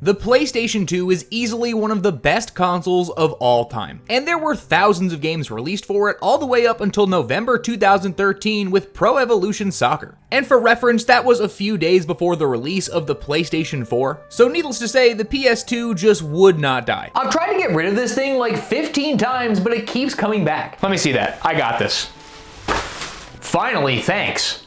The PlayStation 2 is easily one of the best consoles of all time, and there were thousands of games released for it all the way up until November 2013 with Pro Evolution Soccer. And for reference, that was a few days before the release of the PlayStation 4, so needless to say, the PS2 just would not die. I've tried to get rid of this thing like 15 times, but it keeps coming back. Let me see that. I got this. Finally, thanks.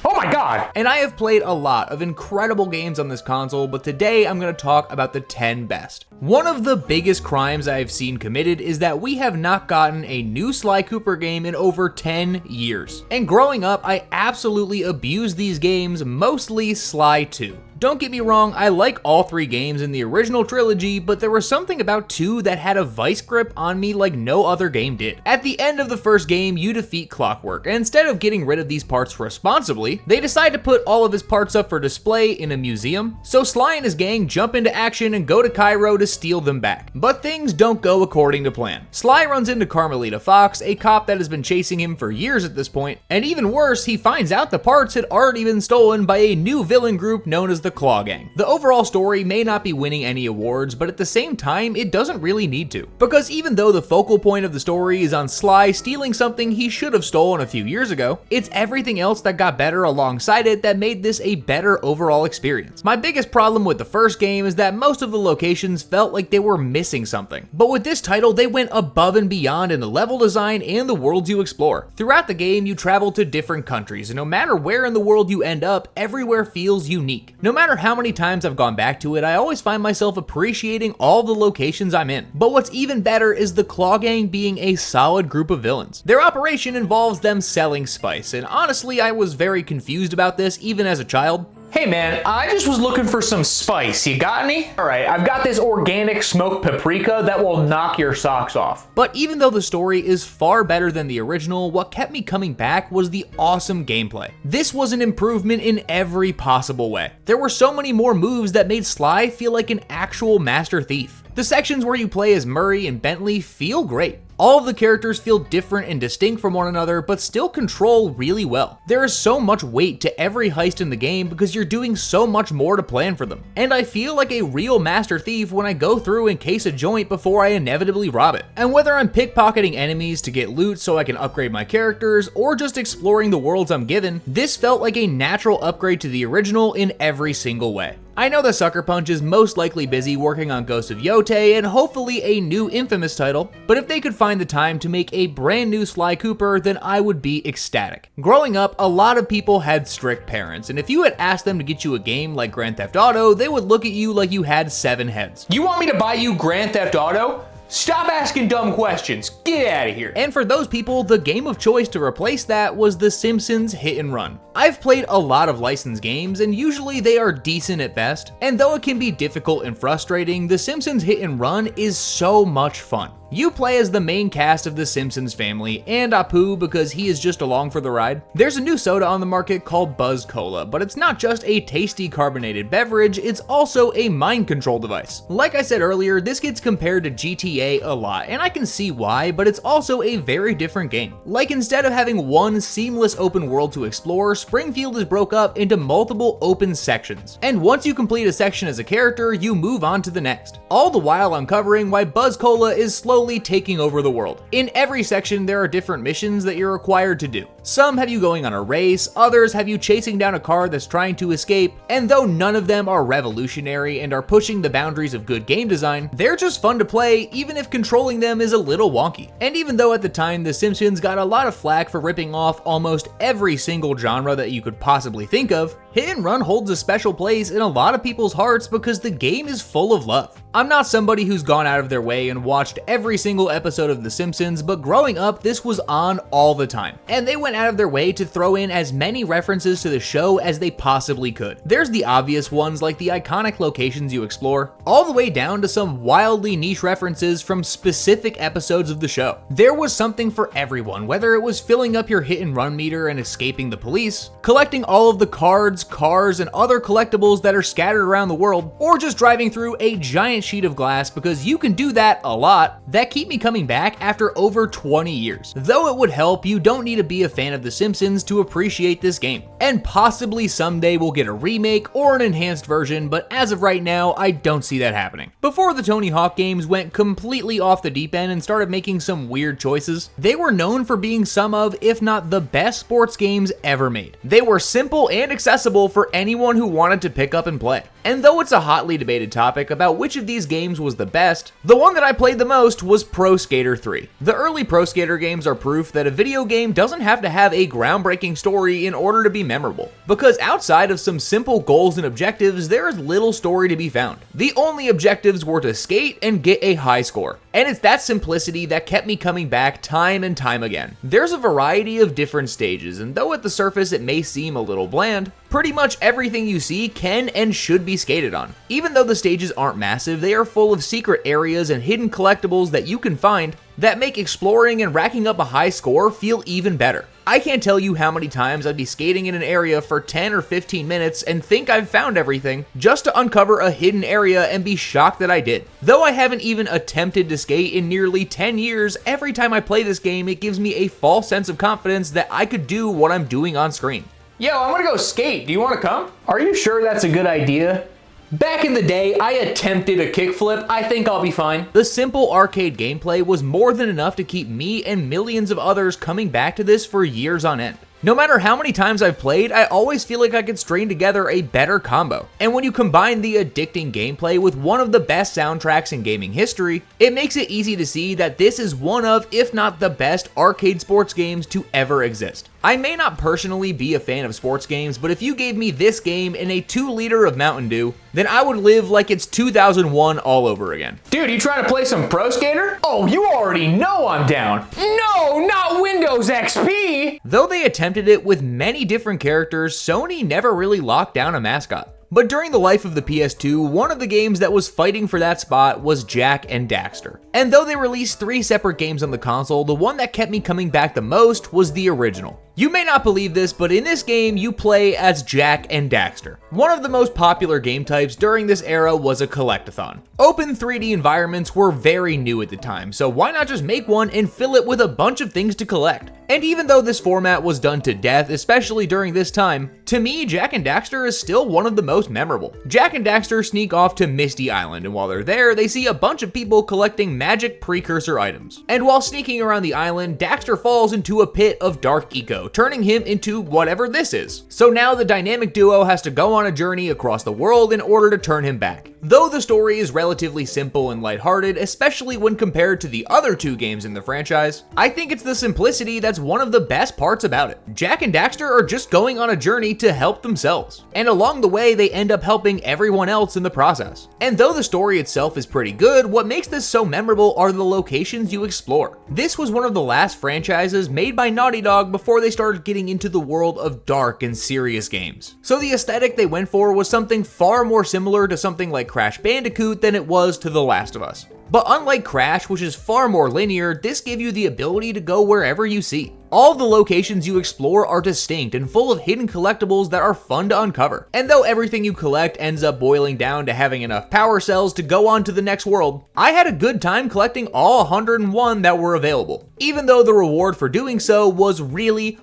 Oh my god! And I have played a lot of incredible games on this console, but today I'm going to talk about the 10 best. One of the biggest crimes I have seen committed is that we have not gotten a new Sly Cooper game in over 10 years. And growing up, I absolutely abused these games, mostly Sly 2. Don't get me wrong, I like all 3 games in the original trilogy, but there was something about 2 that had a vice grip on me like no other game did. At the end of the first game, you defeat Clockwork, and instead of getting rid of these parts responsibly, they decide to put all of his parts up for display in a museum, so Sly and his gang jump into action and go to Cairo to steal them back. But things don't go according to plan. Sly runs into Carmelita Fox, a cop that has been chasing him for years at this point, and even worse, he finds out the parts had already been stolen by a new villain group known as the Claw Gang. The overall story may not be winning any awards, but at the same time, it doesn't really need to. Because even though the focal point of the story is on Sly stealing something he should have stolen a few years ago, it's everything else that got better alongside it that made this a better overall experience. My biggest problem with the first game is that most of the locations felt like they were missing something. But with this title, they went above and beyond in the level design and the worlds you explore. Throughout the game, you travel to different countries, and no matter where in the world you end up, everywhere feels unique. No matter how many times I've gone back to it, I always find myself appreciating all the locations I'm in. But what's even better is the Claw Gang being a solid group of villains. Their operation involves them selling spice, and honestly, I was very confused about this even as a child. Hey man, I just was looking for some spice. You got any? Alright, I've got this organic smoked paprika that will knock your socks off. But even though the story is far better than the original, what kept me coming back was the awesome gameplay. This was an improvement in every possible way. There were so many more moves that made Sly feel like an actual master thief. The sections where you play as Murray and Bentley feel great. All of the characters feel different and distinct from one another, but still control really well. There is so much weight to every heist in the game because you're doing so much more to plan for them. And I feel like a real master thief when I go through and case a joint before I inevitably rob it. And whether I'm pickpocketing enemies to get loot so I can upgrade my characters, or just exploring the worlds I'm given, this felt like a natural upgrade to the original in every single way. I know that Sucker Punch is most likely busy working on Ghost of Yotei and hopefully a new Infamous title, but if they could find the time to make a brand new Sly Cooper, then I would be ecstatic. Growing up, a lot of people had strict parents, and if you had asked them to get you a game like Grand Theft Auto, they would look at you like you had 7 heads. You want me to buy you Grand Theft Auto? Stop asking dumb questions. Get out of here. And for those people, the game of choice to replace that was The Simpsons Hit and Run. I've played a lot of licensed games, and usually they are decent at best. And though it can be difficult and frustrating, The Simpsons Hit and Run is so much fun. You play as the main cast of the Simpsons family, and Apu because he is just along for the ride. There's a new soda on the market called Buzz Cola, but it's not just a tasty carbonated beverage, it's also a mind control device. Like I said earlier, this gets compared to GTA a lot, and I can see why, but it's also a very different game. Like instead of having one seamless open world to explore, Springfield is broke up into multiple open sections. And once you complete a section as a character, you move on to the next. All the while uncovering why Buzz Cola is slowly taking over the world. In every section, there are different missions that you're required to do. Some have you going on a race, others have you chasing down a car that's trying to escape, and though none of them are revolutionary and are pushing the boundaries of good game design, they're just fun to play even if controlling them is a little wonky. And even though at the time The Simpsons got a lot of flack for ripping off almost every single genre that you could possibly think of, Hit and Run holds a special place in a lot of people's hearts because the game is full of love. I'm not somebody who's gone out of their way and watched every single episode of The Simpsons, but growing up, this was on all the time. And they went out of their way to throw in as many references to the show as they possibly could. There's the obvious ones like the iconic locations you explore, all the way down to some wildly niche references from specific episodes of the show. There was something for everyone, whether it was filling up your hit and run meter and escaping the police, collecting all of the cards, cars, and other collectibles that are scattered around the world, or just driving through a giant sheet of glass, because you can do that a lot, that keep me coming back after over 20 years. Though it would help, you don't need to be a fan fan of The Simpsons to appreciate this game. And possibly someday we'll get a remake or an enhanced version, but as of right now, I don't see that happening. Before the Tony Hawk games went completely off the deep end and started making some weird choices, they were known for being some of, if not the best sports games ever made. They were simple and accessible for anyone who wanted to pick up and play. And though it's a hotly debated topic about which of these games was the best, the one that I played the most was Pro Skater 3. The early Pro Skater games are proof that a video game doesn't have to have a groundbreaking story in order to be memorable, because outside of some simple goals and objectives, there is little story to be found. The only objectives were to skate and get a high score. And it's that simplicity that kept me coming back time and time again. There's a variety of different stages, and though at the surface it may seem a little bland, pretty much everything you see can and should be skated on. Even though the stages aren't massive, they are full of secret areas and hidden collectibles that you can find that make exploring and racking up a high score feel even better. I can't tell you how many times I'd be skating in an area for 10 or 15 minutes and think I've found everything, just to uncover a hidden area and be shocked that I did. Though I haven't even attempted to skate in nearly 10 years, every time I play this game it gives me a false sense of confidence that I could do what I'm doing on screen. Yo, I'm gonna go skate. Do you wanna come? Are you sure that's a good idea? Back in the day, I attempted a kickflip. I think I'll be fine. The simple arcade gameplay was more than enough to keep me and millions of others coming back to this for years on end. No matter how many times I've played, I always feel like I could string together a better combo. And when you combine the addicting gameplay with one of the best soundtracks in gaming history, it makes it easy to see that this is one of, if not the best, arcade sports games to ever exist. I may not personally be a fan of sports games, but if you gave me this game in a 2-liter of Mountain Dew, then I would live like it's 2001 all over again. Dude, you trying to play some Pro Skater? Oh, you already know I'm down. No, not Windows XP! Though they attempted it with many different characters, Sony never really locked down a mascot. But during the life of the PS2, one of the games that was fighting for that spot was Jak and Daxter. And though they released 3 separate games on the console, the one that kept me coming back the most was the original. You may not believe this, but in this game, you play as Jak and Daxter. One of the most popular game types during this era was a collectathon. Open 3D environments were very new at the time, so why not just make one and fill it with a bunch of things to collect? And even though this format was done to death, especially during this time, to me, Jak and Daxter is still one of the most memorable. Jak and Daxter sneak off to Misty Island, and while they're there, they see a bunch of people collecting magic precursor items. And while sneaking around the island, Daxter falls into a pit of dark eco, turning him into whatever this is. So now the dynamic duo has to go on a journey across the world in order to turn him back. Though the story is relatively simple and lighthearted, especially when compared to the other 2 games in the franchise, I think it's the simplicity that's one of the best parts about it. Jak and Daxter are just going on a journey to help themselves, and along the way they end up helping everyone else in the process. And though the story itself is pretty good, what makes this so memorable are the locations you explore. This was one of the last franchises made by Naughty Dog before they started getting into the world of dark and serious games. So the aesthetic they went for was something far more similar to something like Crash Bandicoot than it was to The Last of Us. But unlike Crash, which is far more linear, this gave you the ability to go wherever you see. All the locations you explore are distinct and full of hidden collectibles that are fun to uncover. And though everything you collect ends up boiling down to having enough power cells to go on to the next world, I had a good time collecting all 101 that were available, even though the reward for doing so was really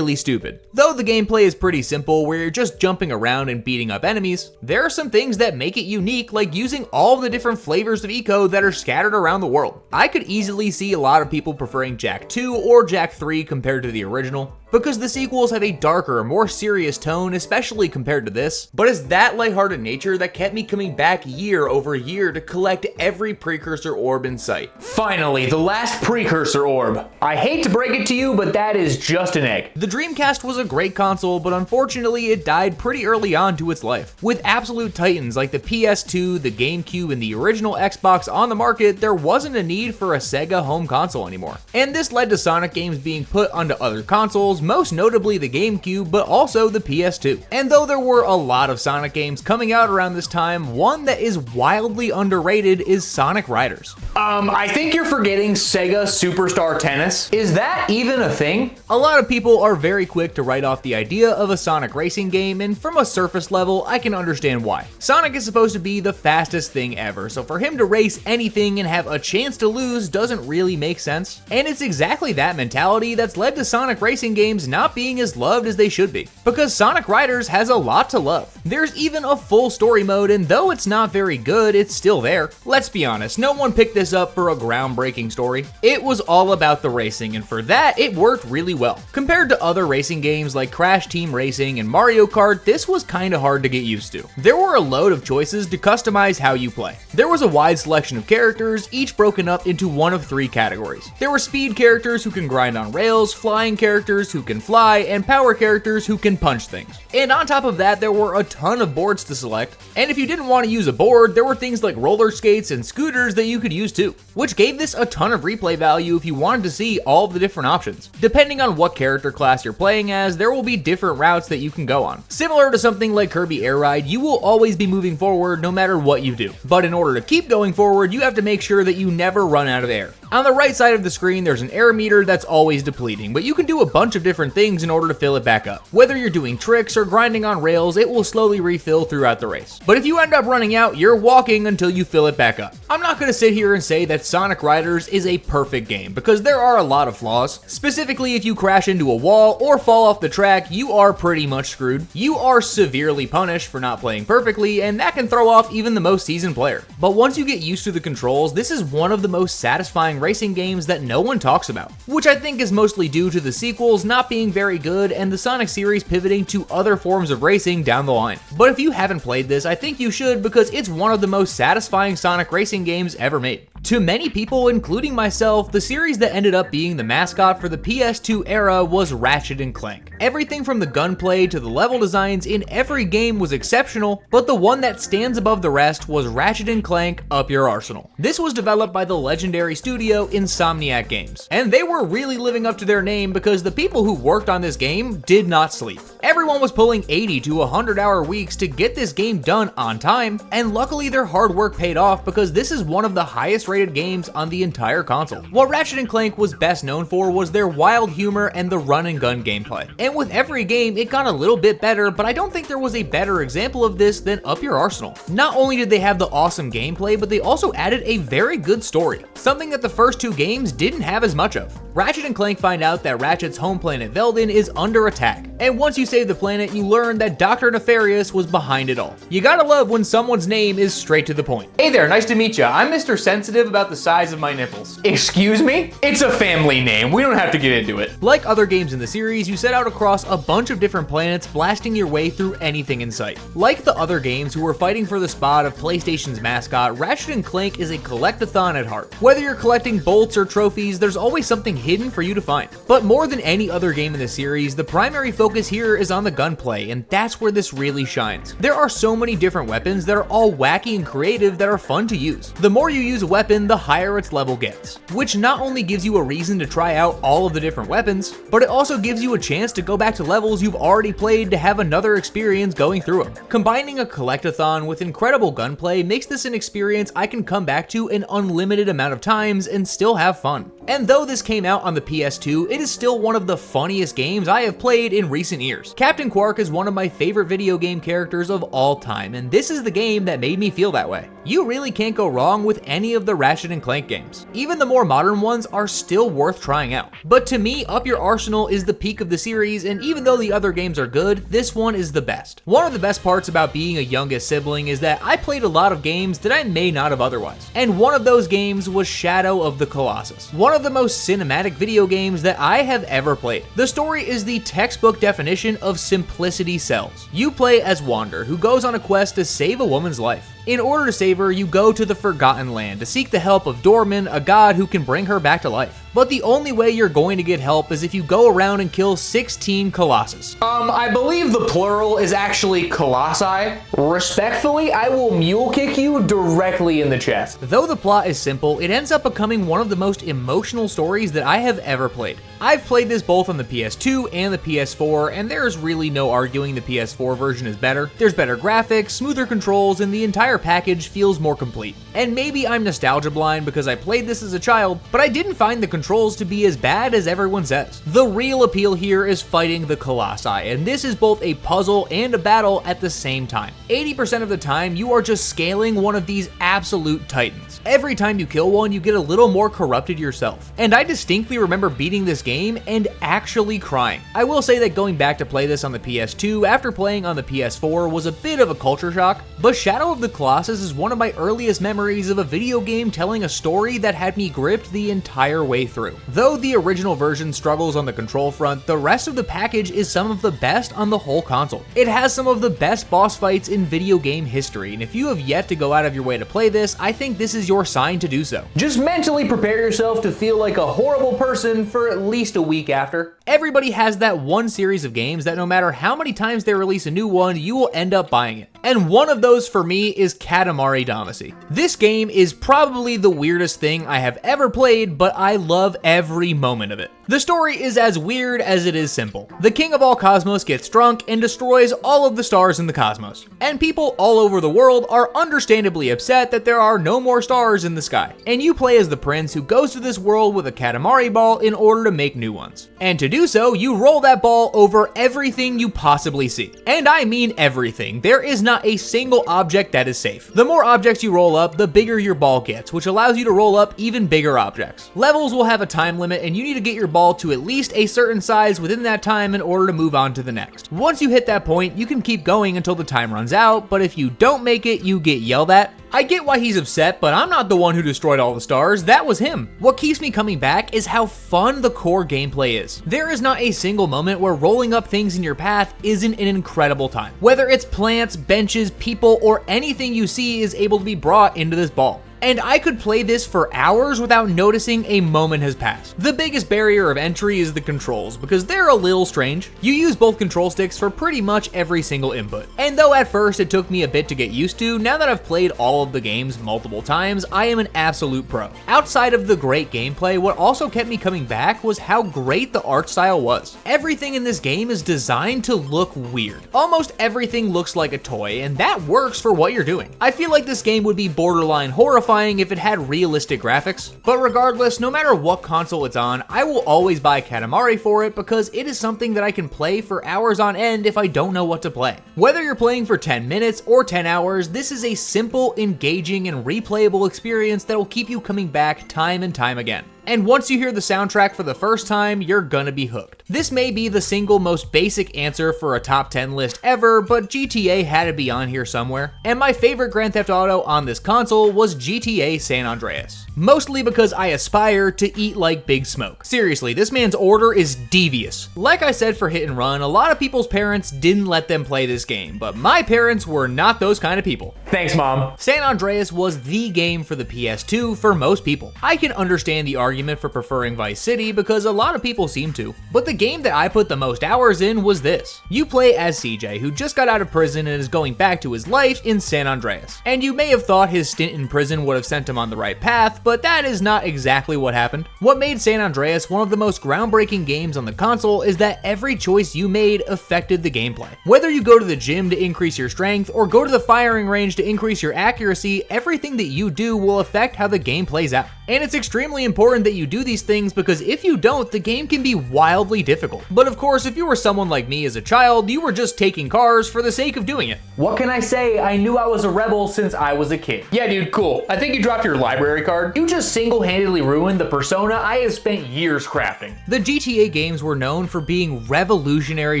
stupid. Though the gameplay is pretty simple, where you're just jumping around and beating up enemies, there are some things that make it unique, like using all the different flavors of eco that are scattered around the world. I could easily see a lot of people preferring Jak 2 or Jak 3 compared to the original, because the sequels have a darker, more serious tone, especially compared to this, but it's that lighthearted nature that kept me coming back year over year to collect every precursor orb in sight. Finally, the last precursor orb. I hate to break it to you, but that is just an egg. The Dreamcast was a great console, but unfortunately it died pretty early on to its life. With absolute titans like the PS2, the GameCube, and the original Xbox on the market, there wasn't a need for a Sega home console anymore. And this led to Sonic games being put onto other consoles, most notably the GameCube, but also the PS2. And though there were a lot of Sonic games coming out around this time, one that is wildly underrated is Sonic Riders. I think you're forgetting Sega Superstar Tennis. Is that even a thing? A lot of people are very quick to write off the idea of a Sonic racing game, and from a surface level, I can understand why. Sonic is supposed to be the fastest thing ever, so for him to race anything and have a chance to lose doesn't really make sense. And it's exactly that mentality that's led to Sonic racing games games not being as loved as they should be, because Sonic Riders has a lot to love. There's even a full story mode, and though it's not very good, it's still there. Let's be honest, no one picked this up for a groundbreaking story. It was all about the racing, and for that, it worked really well. Compared to other racing games like Crash Team Racing and Mario Kart, this was kinda hard to get used to. There were a load of choices to customize how you play. There was a wide selection of characters, each broken up into one of 3 categories. There were speed characters who can grind on rails, flying characters who can fly, and power characters who can punch things. And on top of that, there were a ton of boards to select, and if you didn't want to use a board, there were things like roller skates and scooters that you could use too, which gave this a ton of replay value if you wanted to see all of the different options. Depending on what character class you're playing as, there will be different routes that you can go on. Similar to something like Kirby Air Ride, you will always be moving forward no matter what you do. But in order to keep going forward, you have to make sure that you never run out of air. On the right side of the screen, there's an air meter that's always depleting, but you can do a bunch of different things in order to fill it back up. Whether you're doing tricks or grinding on rails, it will slowly refill throughout the race. But if you end up running out, you're walking until you fill it back up. I'm not going to sit here and say that Sonic Riders is a perfect game, because there are a lot of flaws. Specifically, if you crash into a wall or fall off the track, you are pretty much screwed. You are severely punished for not playing perfectly, and that can throw off even the most seasoned player. But once you get used to the controls, this is one of the most satisfying racing games that no one talks about, which I think is mostly due to the sequels not being very good and the Sonic series pivoting to other forms of racing down the line. But if you haven't played this, I think you should, because it's one of the most satisfying Sonic racing games ever made. To many people, including myself, the series that ended up being the mascot for the PS2 era was Ratchet Clank. Everything from the gunplay to the level designs in every game was exceptional, but the one that stands above the rest was Ratchet Clank Up Your Arsenal. This was developed by the legendary studio Insomniac Games, and they were really living up to their name because the people who worked on this game did not sleep. Everyone was pulling 80 to 100-hour weeks to get this game done on time, and luckily their hard work paid off because this is one of the highest rated games on the entire console. What Ratchet Clank was best known for was their wild humor and the run and gun gameplay. And with every game, it got a little bit better, but I don't think there was a better example of this than Up Your Arsenal. Not only did they have the awesome gameplay, but they also added a very good story, something that the first 2 games didn't have as much of. Ratchet & Clank find out that Ratchet's home planet Veldin is under attack, and once you save the planet, you learn that Dr. Nefarious was behind it all. You gotta love when someone's name is straight to the point. Hey there, nice to meet ya. I'm Mr. Sensitive about the size of my nipples. Excuse me? It's a family name. We don't have to get into it. Like other games in the series, you set out across a bunch of different planets, blasting your way through anything in sight. Like the other games who were fighting for the spot of PlayStation's mascot, Ratchet & Clank is a collectathon at heart. Whether you're collecting bolts or trophies, there's always something hidden for you to find. But more than any other game in the series, the primary focus here is on the gunplay, and that's where this really shines. There are so many different weapons that are all wacky and creative that are fun to use. The more you use a weapon, the higher its level gets, which not only gives you a reason to try out all of the different weapons, but it also gives you a chance to go back to levels you've already played to have another experience going through them. Combining a collectathon with incredible gunplay makes this an experience I can come back to an unlimited amount of times and still have fun. And though this came out on the PS2, it is still one of the funniest games I have played in recent years. Captain Quark is one of my favorite video game characters of all time, and this is the game that made me feel that way. You really can't go wrong with any of the Ratchet & Clank games. Even the more modern ones are still worth trying out. But to me, Up Your Arsenal is the peak of the series, and even though the other games are good, this one is the best. One of the best parts about being a youngest sibling is that I played a lot of games that I may not have otherwise. And one of those games was Shadow of the Colossus, one of the most cinematic video games that I have ever played. The story is the textbook definition of simplicity sells. You play as Wander, who goes on a quest to save a woman's life. In order to save her, you go to the Forgotten Land to seek the help of Dorman, a god who can bring her back to life. But the only way you're going to get help is if you go around and kill 16 colossus. I believe the plural is actually colossi. Respectfully, I will mule kick you directly in the chest. Though the plot is simple, it ends up becoming one of the most emotional stories that I have ever played. I've played this both on the PS2 and the PS4, and there's really no arguing the PS4 version is better. There's better graphics, smoother controls, and the entire entire package feels more complete. And maybe I'm nostalgia blind because I played this as a child, but I didn't find the controls to be as bad as everyone says. The real appeal here is fighting the colossi, and this is both a puzzle and a battle at the same time. 80% of the time, you are just scaling one of these absolute titans. Every time you kill one, you get a little more corrupted yourself. And I distinctly remember beating this game and actually crying. I will say that going back to play this on the PS2 after playing on the PS4 was a bit of a culture shock, but Shadow of the Colossus is one of my earliest memories of a video game telling a story that had me gripped the entire way through. Though the original version struggles on the control front, the rest of the package is some of the best on the whole console. It has some of the best boss fights in video game history, and if you have yet to go out of your way to play this, I think this is your sign to do so. Just mentally prepare yourself to feel like a horrible person for at least a week after. Everybody has that one series of games that no matter how many times they release a new one, you will end up buying it. And one of those for me is Katamari Damacy. This game is probably the weirdest thing I have ever played, but I love every moment of it. The story is as weird as it is simple. The king of all cosmos gets drunk and destroys all of the stars in the cosmos. And people all over the world are understandably upset that there are no more stars in the sky. And you play as the prince who goes to this world with a Katamari ball in order to make new ones. And to do so, you roll that ball over everything you possibly see. And I mean everything. There is not a single object that is safe. The more objects you roll up, the bigger your ball gets, which allows you to roll up even bigger objects. Levels will have a time limit, and you need to get your ball to at least a certain size within that time in order to move on to the next. Once you hit that point, you can keep going until the time runs out, but if you don't make it, you get yelled at. I get why he's upset, but I'm not the one who destroyed all the stars, that was him. What keeps me coming back is how fun the core gameplay is. There is not a single moment where rolling up things in your path isn't an incredible time. Whether it's plants, benches, people, or anything you see is able to be brought into this ball. And I could play this for hours without noticing a moment has passed. The biggest barrier of entry is the controls, because they're a little strange. You use both control sticks for pretty much every single input. And though at first it took me a bit to get used to, now that I've played all of the games multiple times, I am an absolute pro. Outside of the great gameplay, what also kept me coming back was how great the art style was. Everything in this game is designed to look weird. Almost everything looks like a toy, and that works for what you're doing. I feel like this game would be borderline horrifying if it had realistic graphics, but regardless, no matter what console it's on, I will always buy Katamari for it because it is something that I can play for hours on end if I don't know what to play. Whether you're playing for 10 minutes or 10 hours, this is a simple, engaging, and replayable experience that will keep you coming back time and time again. And once you hear the soundtrack for the first time, you're gonna be hooked. This may be the single most basic answer for a top 10 list ever, but GTA had to be on here somewhere. And my favorite Grand Theft Auto on this console was GTA San Andreas. Mostly because I aspire to eat like Big Smoke. Seriously, this man's order is devious. Like I said for Hit and Run, a lot of people's parents didn't let them play this game, but my parents were not those kind of people. Thanks, Mom. San Andreas was the game for the PS2 for most people. I can understand the argument for preferring Vice City because a lot of people seem to, but the game that I put the most hours in was this. You play as CJ, who just got out of prison and is going back to his life in San Andreas. And you may have thought his stint in prison would have sent him on the right path, but that is not exactly what happened. What made San Andreas one of the most groundbreaking games on the console is that every choice you made affected the gameplay. Whether you go to the gym to increase your strength or go to the firing range to increase your accuracy, everything that you do will affect how the game plays out. And it's extremely important that you do these things because if you don't, the game can be wildly difficult. But of course, if you were someone like me as a child, you were just taking cars for the sake of doing it. What can I say? I knew I was a rebel since I was a kid. Yeah, dude, cool. I think you dropped your library card. You just single-handedly ruined the persona I have spent years crafting. The GTA games were known for being revolutionary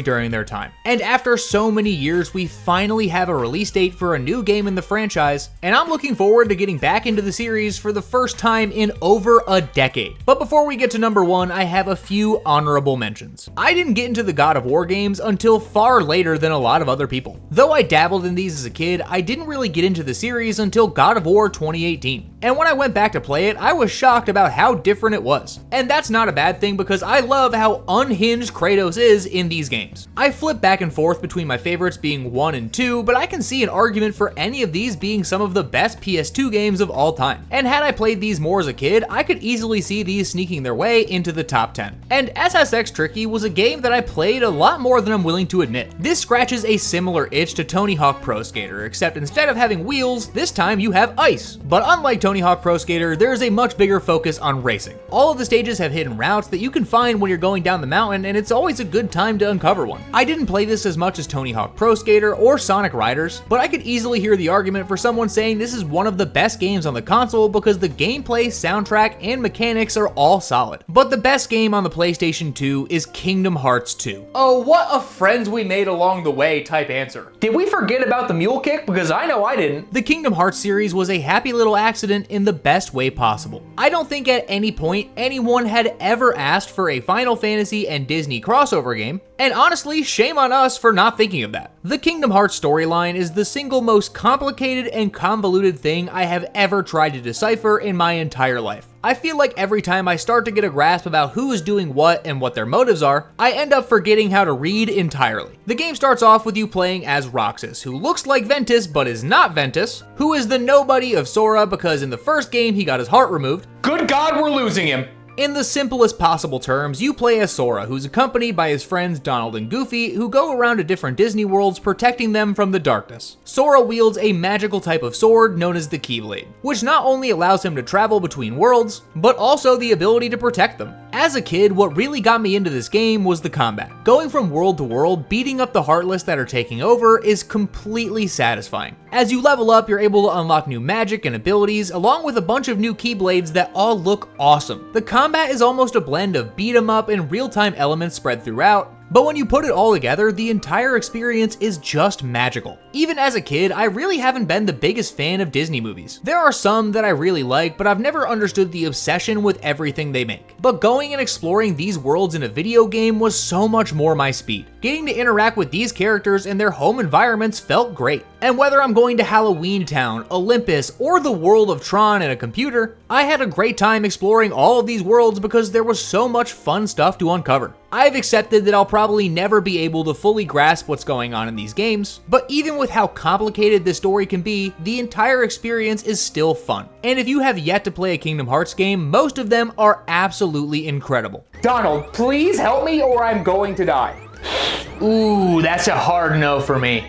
during their time. And after so many years, we finally have a release date for a new game in the franchise, and I'm looking forward to getting back into the series for the first time in over a decade. But before we get to number one, I have a few honorable mentions. I didn't get into the God of War games until far later than a lot of other people. Though I dabbled in these as a kid, I didn't really get into the series until God of War 2018. And when I went back to play it, I was shocked about how different it was. And that's not a bad thing because I love how unhinged Kratos is in these games. I flip back and forth between my favorites being 1 and 2, but I can see an argument for any of these being some of the best PS2 games of all time. And had I played these more as a kid, I could easily see these sneaking their way into the top 10. And SSX Tricky was a game that I played a lot more than I'm willing to admit. This scratches a similar itch to Tony Hawk Pro Skater, except instead of having wheels, this time you have ice. But unlike Tony Hawk Pro Skater, there is a much bigger focus on racing. All of the stages have hidden routes that you can find when you're going down the mountain, and it's always a good time to uncover one. I didn't play this as much as Tony Hawk Pro Skater or Sonic Riders, but I could easily hear the argument for someone saying this is one of the best games on the console because the gameplay, soundtrack, and mechanics are all solid. But the best game on the PlayStation 2 is Kingdom Hearts 2. Oh, what a friends we made along the way type answer. Did we forget about the mule kick? Because I know I didn't. The Kingdom Hearts series was a happy little accident in the best way possible. I don't think at any point anyone had ever asked for a Final Fantasy and Disney crossover game, and honestly, shame on us for not thinking of that. The Kingdom Hearts storyline is the single most complicated and convoluted thing I have ever tried to decipher in my entire life. I feel like every time I start to get a grasp about who is doing what and what their motives are, I end up forgetting how to read entirely. The game starts off with you playing as Roxas, who looks like Ventus but is not Ventus, who is the nobody of Sora because in the first game he got his heart removed. Good God, we're losing him. In the simplest possible terms, you play as Sora, who's accompanied by his friends Donald and Goofy, who go around to different Disney worlds protecting them from the darkness. Sora wields a magical type of sword known as the Keyblade, which not only allows him to travel between worlds, but also the ability to protect them. As a kid, what really got me into this game was the combat. Going from world to world, beating up the Heartless that are taking over is completely satisfying. As you level up, you're able to unlock new magic and abilities, along with a bunch of new Keyblades that all look awesome. The combat is almost a blend of beat 'em up and real-time elements spread throughout, but when you put it all together, the entire experience is just magical. Even as a kid, I really haven't been the biggest fan of Disney movies. There are some that I really like, but I've never understood the obsession with everything they make. But going and exploring these worlds in a video game was so much more my speed. Getting to interact with these characters and their home environments felt great. And whether I'm going to Halloween Town, Olympus, or the world of Tron in a computer, I had a great time exploring all of these worlds because there was so much fun stuff to uncover. I've accepted that I'll probably never be able to fully grasp what's going on in these games, but even with how complicated this story can be, the entire experience is still fun. And if you have yet to play a Kingdom Hearts game, most of them are absolutely incredible. Donald, please help me or I'm going to die. Ooh, that's a hard no for me.